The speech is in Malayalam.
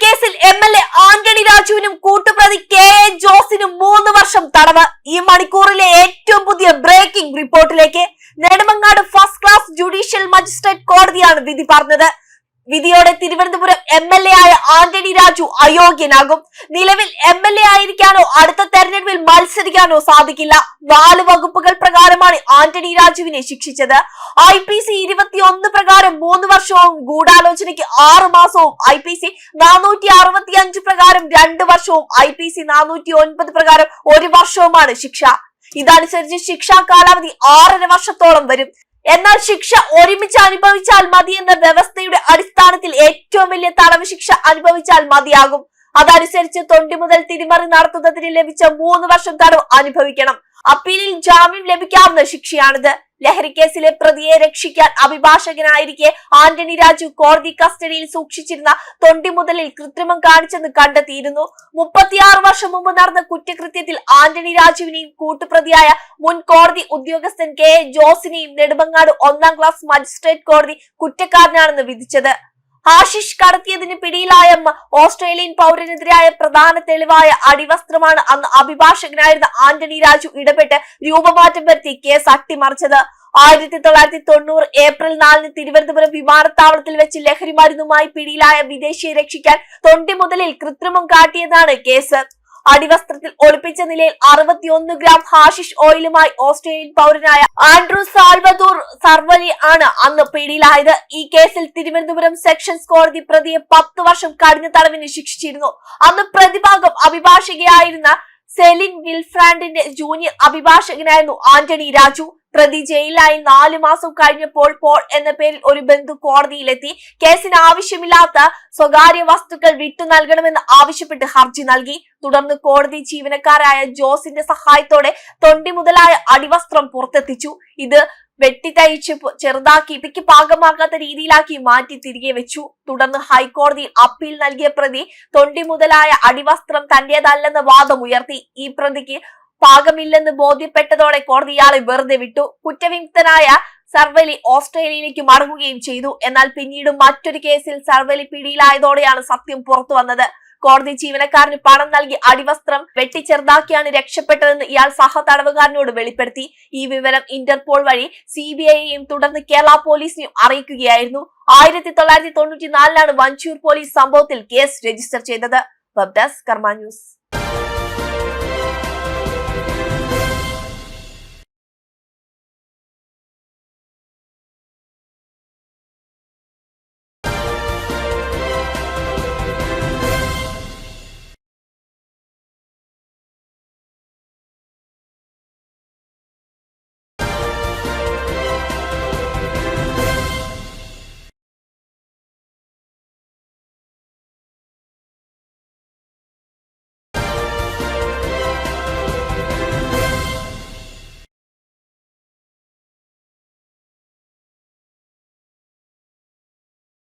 കേസിൽ MLA ആന്റണി രാജുവിനും കൂട്ടുപ്രതി KA ജോസിനും 3 വർഷം തടവ്. ഈ മണിക്കൂറിലെ ഏറ്റവും പുതിയ ബ്രേക്കിംഗ് റിപ്പോർട്ടിലേക്ക്. Nedumangad first class judicial magistrate കോടതിയാണ് വിധി പറഞ്ഞത്. വിധിയോടെ തിരുവനന്തപുരം MLA ആയ ആന്റണി രാജു അയോഗ്യനാകും. നിലവിൽ MLA ആയിരിക്കാനോ അടുത്ത തെരഞ്ഞെടുപ്പിൽ മത്സരിക്കാനോ സാധിക്കില്ല. 4 വകുപ്പുകൾ പ്രകാരമാണ് ആന്റണി രാജുവിനെ ശിക്ഷിച്ചത്. IPC 21 പ്രകാരം 3 വർഷവും ഗൂഢാലോചനയ്ക്ക് 6 മാസവും, IPC 465 പ്രകാരം 2 വർഷവും, IPC 409 പ്രകാരം 1 വർഷവുമാണ് ശിക്ഷ. ഇതനുസരിച്ച് ശിക്ഷാ കാലാവധി 6.5 വർഷത്തോളം വരും. എന്നാൽ ശിക്ഷ ഒരുമിച്ച് അനുഭവിച്ചാൽ മതി എന്ന വ്യവസ്ഥയുടെ അടിസ്ഥാനത്തിൽ ഏറ്റവും വലിയ തടവ് ശിക്ഷ അനുഭവിച്ചാൽ മതിയാകും. അതനുസരിച്ച് തൊണ്ടി മുതൽ തിരിമറി നടത്തുന്നതിന് ലഭിച്ച 3 വർഷം തടവ് അനുഭവിക്കണം. അപ്പീലിൽ ജാമ്യം ലഭിക്കാവുന്ന ശിക്ഷയാണിത്. ലഹരിക്കേസിലെ പ്രതിയെ രക്ഷിക്കാൻ അഭിഭാഷകനായിരിക്കെ ആന്റണി രാജു കോടതി കസ്റ്റഡിയിൽ സൂക്ഷിച്ചിരുന്ന തൊണ്ടി മുതലിൽ കൃത്രിമം കാണിച്ചെന്ന് കണ്ടെത്തിയിരുന്നു. 36 വർഷം മുമ്പ് നടന്ന കുറ്റകൃത്യത്തിൽ ആന്റണി രാജുവിനെയും കൂട്ടുപ്രതിയായ മുൻ കോടതി ഉദ്യോഗസ്ഥൻ KA ജോസിനെയും നെടുമങ്ങാട് 1ാം ക്ലാസ് മജിസ്ട്രേറ്റ് കോടതി കുറ്റക്കാരനാണെന്ന് വിധിച്ചത്. ഹാഷിഷ് കടത്തിയതിന് പിടിയിലായ ഓസ്ട്രേലിയൻ പൗരനെതിരായ പ്രധാന തെളിവായ അടിവസ്ത്രമാണ് അന്ന് അഭിഭാഷകനായിരുന്ന ആന്റണി രാജു ഇടപെട്ട് രൂപമാറ്റം വരുത്തി കേസ് അട്ടിമറിച്ചത്. 1990 ഏപ്രിൽ 4 തിരുവനന്തപുരം വിമാനത്താവളത്തിൽ വെച്ച് ലഹരി മരുന്നുമായി പിടിയിലായ വിദേശിയെ രക്ഷിക്കാൻ തൊണ്ടി മുതലിൽ കൃത്രിമം കാട്ടിയതാണ് കേസ്. അടിവസ്ത്രത്തിൽ ഒളിപ്പിച്ച നിലയിൽ 61 ഗ്രാം ഹാഷിഷ് ഓയിലുമായി ഓസ്ട്രേലിയൻ പൗരനായ ആൻഡ്രൂ സാൽവദോർ സർവലി ആണ് അന്ന് പിടിയിലായത്. ഈ കേസിൽ തിരുവനന്തപുരം സെഷൻസ് കോടതി പ്രതിയെ 10 വർഷം കഠിന തടവിന് ശിക്ഷിച്ചിരുന്നു. അന്ന് പ്രതിഭാഗം അഭിഭാഷകയായിരുന്ന സെലിൻ വിൽഫ്രാൻഡിന്റെ ജൂനിയർ അഭിഭാഷകനായിരുന്നു ആന്റണി രാജു. പ്രതി ജയിലിലായി 4 മാസം കഴിഞ്ഞപ്പോൾ പോൾ എന്ന പേരിൽ ഒരു ബന്ധു കോടതിയിലെത്തി. കേസിന് ആവശ്യമില്ലാത്ത സ്വകാര്യ വസ്തുക്കൾ വിട്ടു നൽകണമെന്ന് ആവശ്യപ്പെട്ട് ഹർജി നൽകി. തുടർന്ന് കോടതി ജീവനക്കാരായ ജോസിന്റെ സഹായത്തോടെ തൊണ്ടി മുതലായ അടിവസ്ത്രം പുറത്തെത്തിച്ചു. ഇത് വെട്ടിത്തയ്ച്ച് ചെറുതാക്കി ഇവയ്ക്ക് പാകമാകാത്ത രീതിയിലാക്കി മാറ്റി തിരികെ വെച്ചു. തുടർന്ന് ഹൈക്കോടതിയിൽ അപ്പീൽ നൽകിയ പ്രതി തൊണ്ടി മുതലായ അടിവസ്ത്രം തന്റേതല്ലെന്ന വാദം ഉയർത്തി. ഈ പ്രതിക്ക് പാകമില്ലെന്ന് ബോധ്യപ്പെട്ടതോടെ കോടതി ഇയാളെ വെറുതെ വിട്ടു. കുറ്റവിമുക്തനായ സർവലി ഓസ്ട്രേലിയയിലേക്ക് മടങ്ങുകയും ചെയ്തു. എന്നാൽ പിന്നീട് മറ്റൊരു കേസിൽ സർവലി പിടിയിലായതോടെയാണ് സത്യം പുറത്തു വന്നത്. കോടതി ജീവനക്കാരന് പണം നൽകി അടിവസ്ത്രം വെട്ടിച്ചെറുതാക്കിയാണ് രക്ഷപ്പെട്ടതെന്ന് ഇയാൾ സഹ തടവുകാരനോട് വെളിപ്പെടുത്തി. ഈ വിവരം ഇന്റർപോൾ വഴി CBIയെയും തുടർന്ന് കേരള പോലീസിനെയും അറിയിക്കുകയായിരുന്നു. 1994 വഞ്ചൂർ പോലീസ് സംഭവത്തിൽ കേസ് രജിസ്റ്റർ ചെയ്തത്. വെബ് ഡെസ്ക് കർമ്മ ന്യൂസ്.